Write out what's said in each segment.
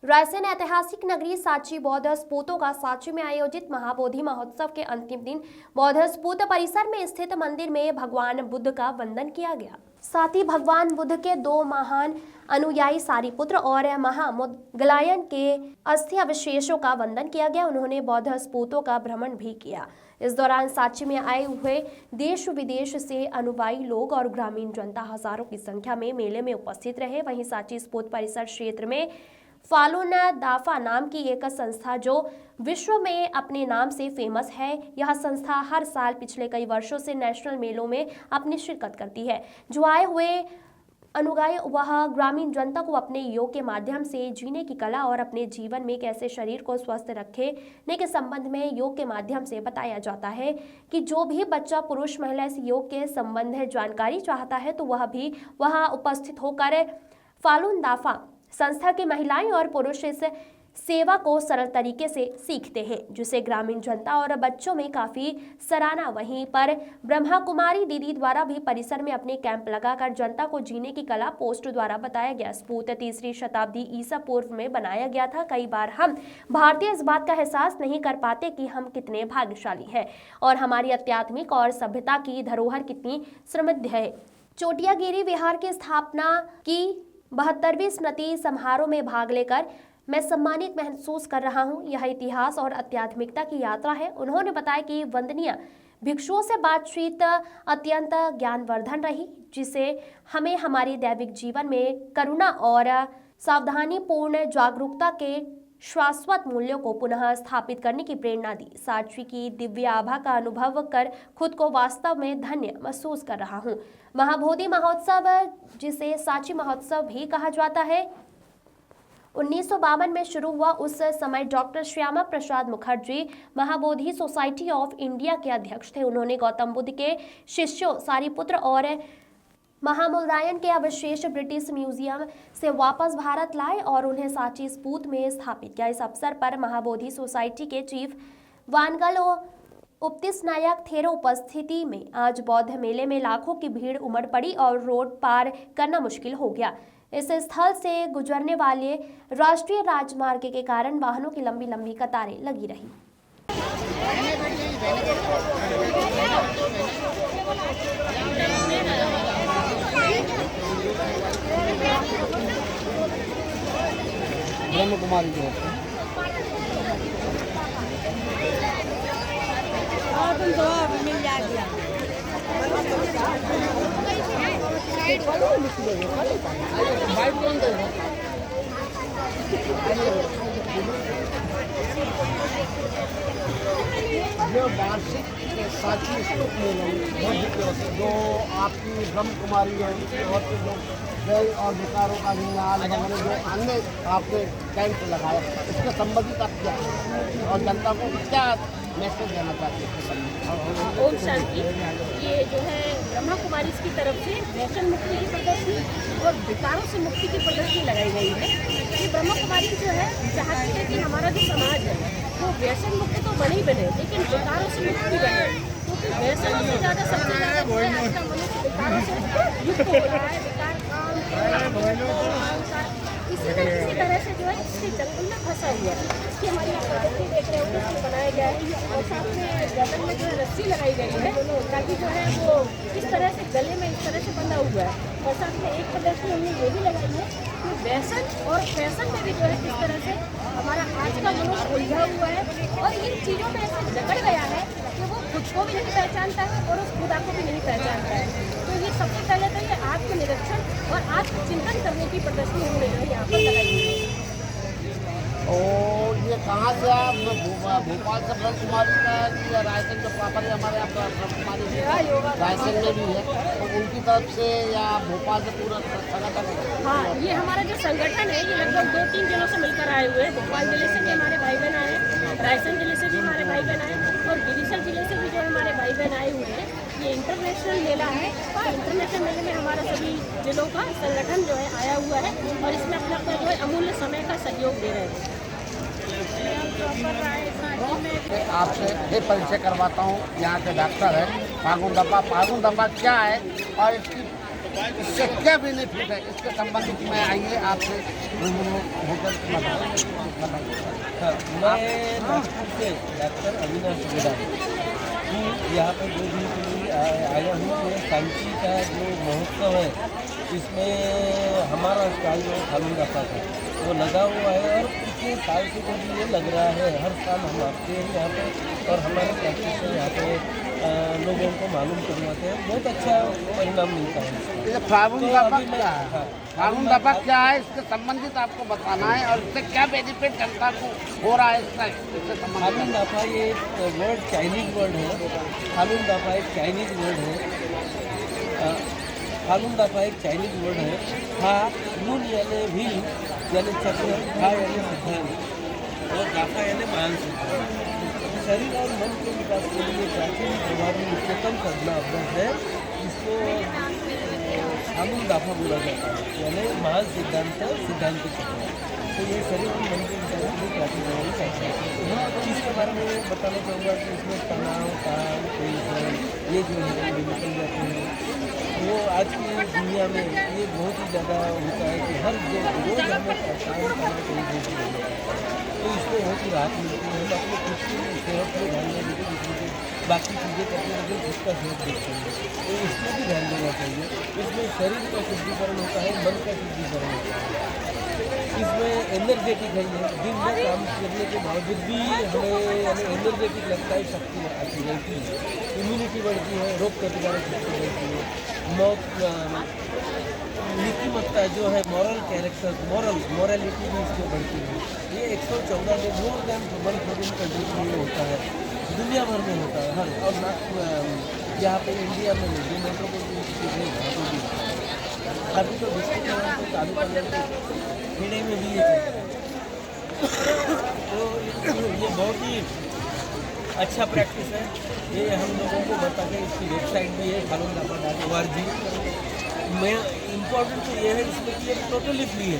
रायसेन ऐतिहासिक नगरी सांची बौद्ध स्तूपों का सांची में आयोजित महाबोधि महोत्सव के अंतिम दिन बौद्ध स्तूप परिसर में स्थित मंदिर में भगवान बुद्ध का वंदन किया गया। साथ ही भगवान बुद्ध के दो महान अनुयायी सारिपुत्र और महामोदगलायन के अस्थि अवशेषों का वंदन किया गया। उन्होंने बौद्ध स्तूपों का भ्रमण भी किया। इस दौरान सांची में आए हुए देश विदेश से अनुयायी लोग और ग्रामीण जनता हजारों की संख्या में मेले में उपस्थित रहे। वहीं सांची स्तूप परिसर क्षेत्र में फालून दाफा नाम की एक संस्था जो विश्व में अपने नाम से फेमस है। यह संस्था हर साल पिछले कई वर्षों से नेशनल मेलों में अपनी शिरकत करती है। जो आए हुए अनुयायी वह ग्रामीण जनता को अपने योग के माध्यम से जीने की कला और अपने जीवन में कैसे शरीर को स्वस्थ रखने के संबंध में योग के माध्यम से बताया जाता है कि जो भी बच्चा पुरुष महिला इस योग के संबंध में जानकारी चाहता है तो वह भी वहां उपस्थित होकर फालून दाफा संस्था की महिलाएं और पुरुष इस सेवा को सरल तरीके से सीखते हैं, जिसे ग्रामीण जनता और बच्चों में काफी सराहना। वहीं पर ब्रह्मा कुमारी दीदी द्वारा भी परिसर में अपने कैंप लगाकर जनता को जीने की कला पोस्ट द्वारा बताया गया। स्तूप 3री शताब्दी ईसा पूर्व में बनाया गया था। कई बार हम भारतीय इस बात का एहसास नहीं कर पाते कि हम कितने भाग्यशाली हैं और हमारी आध्यात्मिक और सभ्यता की धरोहर कितनी समृद्ध है। चोटियागिरी विहार की स्थापना की 72वीं स्मृति समारोह में भाग लेकर मैं सम्मानित महसूस कर रहा हूं। यह इतिहास और आध्यात्मिकता की यात्रा है। उन्होंने बताया कि वंदनीय भिक्षुओं से बातचीत अत्यंत ज्ञानवर्धन रही, जिसे हमें हमारे दैविक जीवन में करुणा और सावधानी पूर्ण जागरूकता के शाश्वत मूल्यों को पुनः स्थापित करने की प्रेरणा दी। सांची की दिव्य आभा का अनुभव कर खुद को वास्तव में धन्य महसूस कर रहा हूँ। महाबोधि महोत्सव, जिसे सांची महोत्सव भी कहा जाता है, 1952 में शुरू हुआ। उस समय doctor Shyama Prasad Mukherjee Mahabodhi society of India के अध्यक्ष थे। उन्होंने गौतम बुद्ध के शिष्यों सारिपुत्र और महामोदगलायन के अवशेष ब्रिटिश म्यूजियम से वापस भारत लाए और उन्हें सांची स्तूप में स्थापित किया। इस अवसर पर महाबोधि सोसाइटी के चीफ वानगल उपतिस नायक थेरो उपस्थिति में आज बौद्ध मेले में लाखों की भीड़ उमड़ पड़ी और रोड पार करना मुश्किल हो गया। इस स्थल से गुजरने वाले राष्ट्रीय राजमार्ग के कारण वाहनों की लंबी लंबी कतारें लगी रही। ब्रह्म कुमारी की मिल जाएगी। जो वार्षिक सांची स्तूप मेला जो आपकी ब्रह्म कुमारी है और जो जय और विकारों का नियाल वगैरह जो अन्य आपने कैंप लगाया, इसके संबंधित आप क्या और जनता को क्या मैसेज देना चाहते हैं? ओम शांति। ये जो है ब्रह्मा कुमारी की तरफ से व्यसन मुक्ति की प्रदर्शनी और विकारों से मुक्ति की प्रदर्शनी लगाई गई है। ये ब्रह्मा कुमारी जो है चाहती है कि हमारा जो समाज है वो व्यसन मुक्त तो बने ही बने, लेकिन विकारों से मुक्त भी बने, क्योंकि व्यसन से ज़्यादा सबसे ज़्यादा आज का मनुष्य विकारों से युक्त हो रहा है। विकार किसी न किसी तरह से जो है इसके जंगल में फंसा हुआ है। इसकी हमारी प्रगति देख रहे हो तो बनाया गया है और साथ में गर्दन में जो है रस्सी लगाई गई है ताकि जो है वो इस तरह से गले में इस तरह से बंधा हुआ है। और साथ में एक प्रदर्शनी हमने ये भी लगाई है कि व्यसन और फैशन में भी जो है किस तरह से हमारा आज का मनुष्य उलझा हुआ है और इन चीज़ों में ऐसे जकड़ गया है कि वो खुद को भी नहीं पहचानता है और उस खुदा को भी नहीं पहचानता है। तो ये सबसे पहले तो ये आत्मनिरीक्षण और आत्मचिंतन करने की प्रदर्शनी हमने जो है यहाँ पर लगाई है। और ये कहाँ से आप भोपाल से ब्रह्म कुमारी का या रायसेन जो प्रॉपर है हमारे यहाँ ब्रह्म कुमारी रायसेन में भी है, तो उनकी तरफ से या भोपाल से पूरा संगठन? हाँ, ये हमारा जो संगठन है ये लगभग 2-3 जिलों से मिलकर आए हुए हैं। भोपाल जिले से भी हमारे भाई बहन आए, रायसेन जिले से भी हमारे भाई बहन आए और गिरिशल जिले से भी जो हमारे भाई बहन आए हुए हैं। ये इंटरनेशनल मेला है और इंटरनेशनल मेले में हमारा सभी जिलों का संगठन जो है आया हुआ है और इसमें अपना अपना जो है अमूल्य समय का सहयोग दे रहे हैं। आपसे ये परिचय करवाता हूँ, यहाँ के डॉक्टर है फागुन दफा। फागुन दफा क्या है और इसकी इससे क्या बेनिफिट है, इसके संबंधित में आइए आपसे रूबरू होकर बताइए। हाँ, मैं नागपुर से डॉक्टर अविनाश गोड़ा यहाँ पर 2 दिन के लिए आया हूँ। ये सांची का जो महोत्सव है, इसमें हमारा स्टॉल जो फालून दाफा का वो लगा हुआ है और पिछले साल से जो भी ये लग रहा है, हर साल हम आते हैं यहाँ पे और हमारे प्रैक्टिस से यहाँ पे लोगों को मालूम करवाते हैं। बहुत अच्छा परिणाम मिलता है इसका। ये फालून तो दाफा अभी मैं- क्या है? हाँ। फालून दाफा क्या है, इसके संबंधित आपको बताना है और इससे क्या बेनिफिट जनता को हो रहा है इससे फालून संबंधित। दाफा ये वर्ड चाइनीज वर्ड है। फालून दाफा एक चाइनीज वर्ड है। फालून दाफा एक चाइनीज वर्ड है। फा नून यानी भी यानी चक्र, फा यानी सिद्धांत और दाफा यानी मानसिक। शरीर और मन के विकास के लिए प्राचीन प्रभावी उच्चतम साधना अभ्यास है, जिसको फालून दाफा बोला जाता है, यानी महान सिद्धांत सिद्धांतिक चक्र। तो ये शरीर और मन के विकास के लिए प्राचीन प्रभावी साधना है। इसके बारे में बताना चाहूँगा कि इसमें तनाव, काम, टेंशन ये जो है निकल जाते हैं। वो आज की दुनिया में ये बहुत ही ज़्यादा होता है कि हर रोज़ हमें परेशान करना चाहिए। तो इसमें बहुत ही राहत मिलती है। हम अपने खुद की सेहत में ध्यान नहीं देते, जिसमें बाकी चीज़ें करते रहते खुद का सेहत देखते हैं, तो इसमें भी ध्यान देना चाहिए। इसमें शरीर का शुद्धिकरण होता है, मन का शुद्धिकरण होता है। इसमें एनर्जेटिक है, ये दिन भर काम करने के बावजूद भी हमें यानी एनर्जेटिक लगता है, शक्ति आती रहती है, इम्यूनिटी बढ़ती है, रोग प्रतिकारक शक्ति बढ़ती है, नीतिमत्ता जो है मॉरल कैरेक्टर, मॉरलिटी भी इसमें बढ़ती है। ये 114 में मोर देन 114 कंट्रीज में होता है, दुनिया भर में होता है हर। और यहाँ पे इंडिया में जो मेट्रोपोलिटन सिटी है वहाँ पर भी होता है। अभी तो डिस्ट्रिक्ट लेवल पे चालू करने के खेड़े में भी ये चलता है। तो ये बहुत ही अच्छा प्रैक्टिस है। ये हम लोगों को बता के इसकी वेबसाइट भी है falundafa.org। मैं इम्पोर्टेंट तो ये है इसमें कि ये टोटली फ्री है,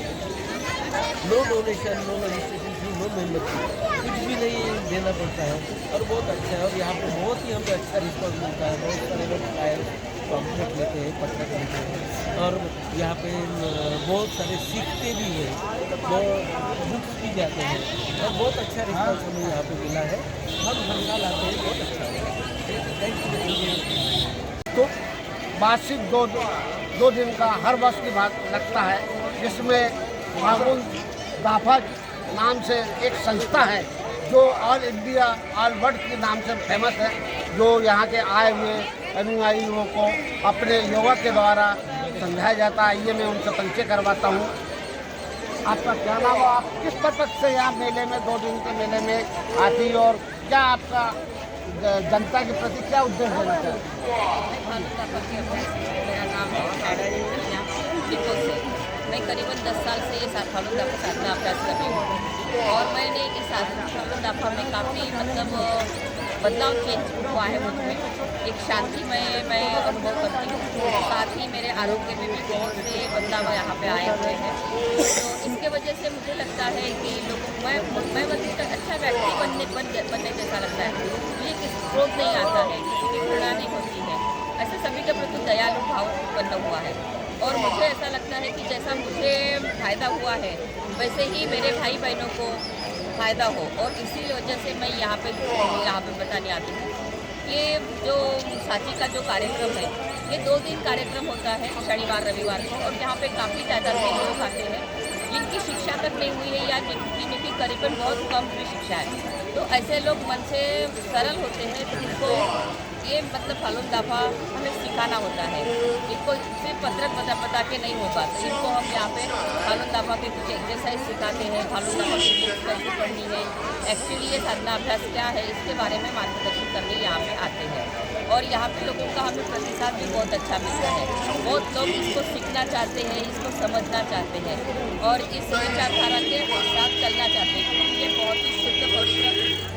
no donation, no registration fee, no membership, कुछ भी नहीं देना पड़ता है और बहुत अच्छा है। और यहाँ पे बहुत ही हमें अच्छा रिस्पॉन्स मिलता है। बहुत सारे लोग ट्रायल पॉम्पलेट लेते हैं, पत्रक लेते हैं और यहाँ पे बहुत सारे सीखते भी हैं, बहुत बुक्स भी जाते हैं और बहुत अच्छा रिस्पॉन्स हमें यहाँ पे मिला है। हम हर साल आते हैं, बहुत अच्छा है। Thank you. तो वार्षिक दो दिन का हर वर्ष की बात लगता है, जिसमें फालून दाफा नाम से एक संस्था है जो ऑल इंडिया, ऑल वर्ल्ड के नाम से फेमस है, जो यहाँ के आए हुए अनुयायियों को अपने योगा के द्वारा समझाया जाता है। ये मैं उनसे परिचय करवाता हूँ। आपका क्या नाम है? आप किस पर्पज से यहाँ मेले में 2 दिन के मेले में आती और क्या आपका जनता के प्रति क्या उद्देश्य देना चाहिए? मेरा नाम है साड़ा डिपो से। मैं करीबन 10 साल से ये फालून दाफा साधना अभ्यास कर रही हूँ और मैंने इस फालून दाफा में काफ़ी बदलाव चेंज हुआ है मुझमें। एक शांति मैं अनुभव करती हूँ, साथ ही मेरे आरोग्य में भी बहुत से बदलाव यहाँ पे आए हुए हैं। तो इसके वजह से मुझे लगता है कि मैं अच्छा व्यक्ति बनने जैसा लगता है। मुझे किसी क्रोध नहीं आता है, किसी की घृणा नहीं होती है, ऐसे सभी के प्रति दयालु भाव उत्पन्न हुआ है। और मुझे ऐसा लगता है कि जैसा मुझे फ़ायदा हुआ है वैसे ही मेरे भाई बहनों को फ़ायदा हो, और इसी वजह से मैं यहाँ पे बताने आती हूँ। ये जो साथी का जो कार्यक्रम है, ये 2 दिन कार्यक्रम होता है, शनिवार रविवार को, और यहाँ पे काफ़ी तादाद में लोग आते हैं जिनकी शिक्षा तक नहीं हुई है या जिनकी करीबन बहुत कम भी शिक्षा है। तो ऐसे लोग मन से सरल होते हैं, तो उनको ये फालून दाफा हमें सिखाना होता है। इनको सिर्फ पत्रक बता के नहीं होगा, तो इनको हम यहाँ पे फालून दाफा के कुछ एक्सरसाइज सिखाते हैं, फालून दाफा की बुक्स कैसे पढ़नी है, एक्चुअली ये साधना अभ्यास क्या है, इसके बारे में मार्गदर्शन करने यहाँ पे आते हैं। और यहाँ पे लोगों का हमें प्रतिसाद भी बहुत अच्छा मिलता है। बहुत लोग इसको सीखना चाहते हैं, इसको समझना चाहते हैं और इस विचारधारा के साथ चलना चाहते हैं। ये बहुत ही शुद्ध पवित्र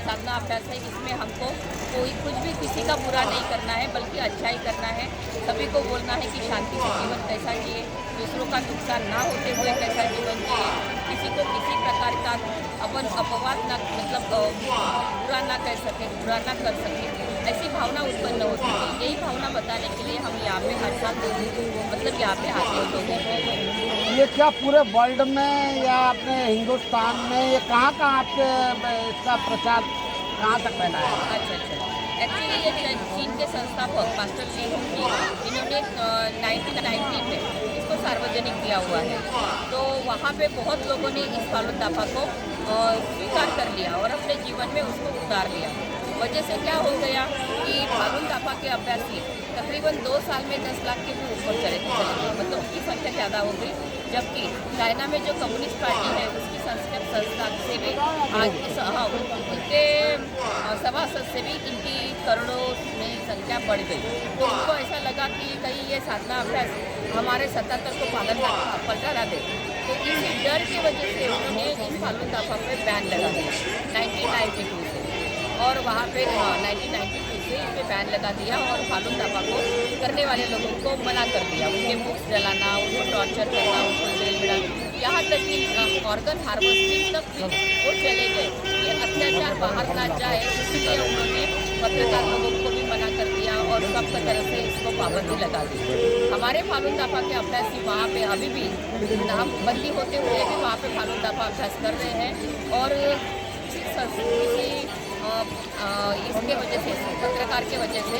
साधना अभ्यास है। इसमें हमको कोई कुछ भी किसी का बुरा नहीं करना है, बल्कि अच्छा ही करना है। सभी को बोलना है कि शांति से जीवन कैसा जिए, दूसरों का नुकसान ना होते हुए कैसा जीवन जिए, किसी को किसी प्रकार का अपन अपवाद ना बुरा ना कह सके, बुरा ना कर सके, ऐसी भावना उत्पन्न होती है। यही भावना बताने के लिए हम यहाँ पे हर साल मतलब यहाँ पे आते हैं लोगों को। ये क्या पूरे वर्ल्ड में या अपने हिंदुस्तान में ये कहाँ आपके इसका प्रचार कहाँ तक फैला है? अच्छा। एक्चुअली ये चीन के संस्थापक मास्टर ली होंगी, इन्होंने 1990 में इसको सार्वजनिक किया हुआ है। तो वहाँ पे बहुत लोगों ने इस फालून दाफा को स्वीकार कर लिया और अपने जीवन में उसको उतार लिया। वजह से क्या हो गया कि फालून दाफा के अभ्यासी तकरीबन 2 साल में 10 लाख के भी ऊपर चले गए, मतलब उसकी संख्या ज़्यादा हो गई। जबकि चाइना में जो कम्युनिस्ट पार्टी है उसकी संस्था से भी आज उनके सभासद से भी इनकी करोड़ों में संख्या बढ़ गई। तो उनको ऐसा लगा कि कहीं ये साधना अभ्यास हमारे सत्तातर को पलटा ना दे। तो इसी डर की वजह से उन्होंने इस फालून दाफा पे बैन लगा दिया 1992 से, और वहाँ पे 1992 से इस पर बैन लगा दिया और फालून दाफा को करने वाले लोगों को मना कर दिया। उनके बुक्स जलाना, उनको टॉर्चर करना, उनको जेल में डालना, यहाँ तक कि ऑर्गन हार्वेस्टिंग तक भी वो चले गए। ये अत्याचार बाहर ना जाए इसलिए उन्होंने पत्रकार लोगों को भी मना कर दिया और सब तरह से इसको पाबंदी लगा दी। हमारे फालून दाफा के अभ्यासी वहाँ पे अभी भी नाम बंदी होते हुए भी वहाँ पे फालून दाफा अभ्यास कर रहे हैं। और इसके वजह से, पत्रकार के वजह से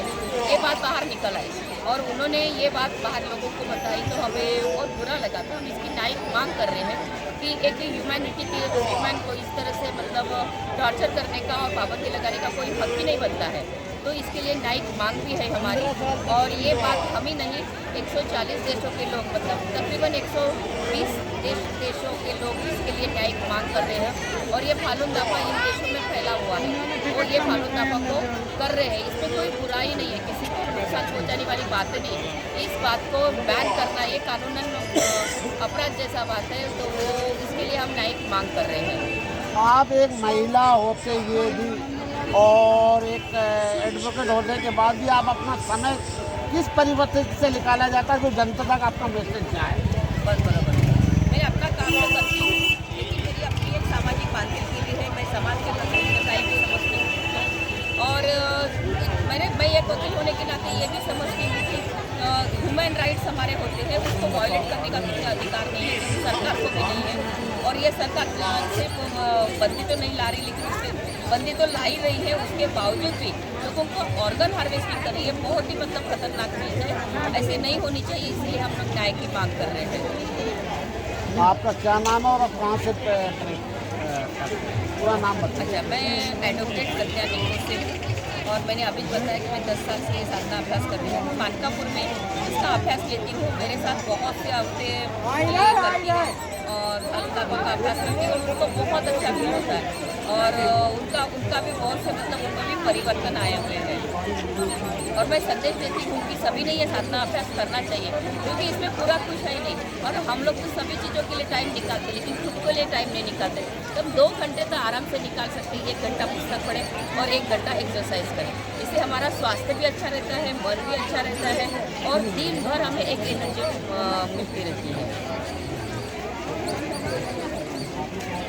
ये बात बाहर निकल आई और उन्होंने ये बात बाहर लोगों को बताई तो हमें बहुत बुरा लगा। तो हम इसकी न्यायिक मांग कर रहे हैं कि एक ह्यूमैनिटी के ह्यूमन को इस तरह से मतलब टॉर्चर करने का और पाबंदी लगाने का कोई हक ही नहीं बनता है। तो इसके लिए न्यायिक मांग भी है हमारी। और ये बात हम ही नहीं, 140 देशों के लोग, मतलब तकरीबन 120 देशों के लोग इसके लिए न्यायिक मांग कर रहे हैं। और ये फालून दाफा इन देशों में फैला हुआ है और ये फालून दाफा को कर रहे हैं। इसमें कोई बुराई नहीं है, किसी को नुकसान पहुँचाने वाली बात नहीं है। इस बात को बैन करना ये कानूनन अपराध जैसा बात है। तो वो इसके लिए हम न्यायिक मांग कर रहे हैं। आप एक महिला होते हुए भी और एक एडवोकेट होने के बाद भी आप अपना समय किस परिवर्तन से निकाला जाता है, जो जनता तक आपका मैसेज क्या है? बस बराबर, मैं अपना काम तो करती हूँ, लेकिन मेरी अपनी एक सामाजिक बांधिलकी भी है। मैं समाज के प्रति कसाई भी समझती हूँ और मैं एक वकील होने के नाते ये भी समझती हूँ कि ह्यूमन राइट्स हमारे होते हैं, उसको वायलेट करने का कोई अधिकार नहीं है, किसी सरकार को भी नहीं है। और ये सरकार सिर्फ बंदी तो नहीं ला रही, लेकिन उससे बंदी तो ला ही रही है, उसके बावजूद भी लोगों को ऑर्गन हार्वेस्टिंग कर रही है। बहुत ही मतलब खतरनाक चीज़ है, ऐसे नहीं होनी चाहिए। इसलिए हम लोग न्याय की मांग कर रहे हैं। आपका क्या नाम है और आप कहाँ से पूरा नाम बताइए? अच्छा, मैं एडवोकेट कत्या निको से और मैंने अभी बताया कि मैं 10 साल से ये साधना अभ्यास कर रही हूँ। मानकापुर में इसका अभ्यास लेती हूँ। मेरे साथ बहुत से औरतें करती हैं और फालून दाफा का अभ्यास करती हैं और उनको बहुत अच्छा फील होता है और उनका भी बहुत से मतलब उनमें भी परिवर्तन आए हुए हैं। और मैं संदेश देती हूँ कि सभी ने ये साधना अभ्यास करना चाहिए, क्योंकि इसमें पूरा कुछ है नहीं। और हम लोग तो सभी चीज़ों के लिए टाइम निकालते, लेकिन खुद के लिए टाइम नहीं निकालते। तो हम 2 घंटे तो आराम से निकाल सकते हैं। 1 घंटा पुस्तक पढ़ें और 1 घंटा एक्सरसाइज करें। इससे हमारा स्वास्थ्य भी अच्छा रहता है, मन भी अच्छा रहता है और दिन भर हमें एक एनर्जी मिलती रहती है।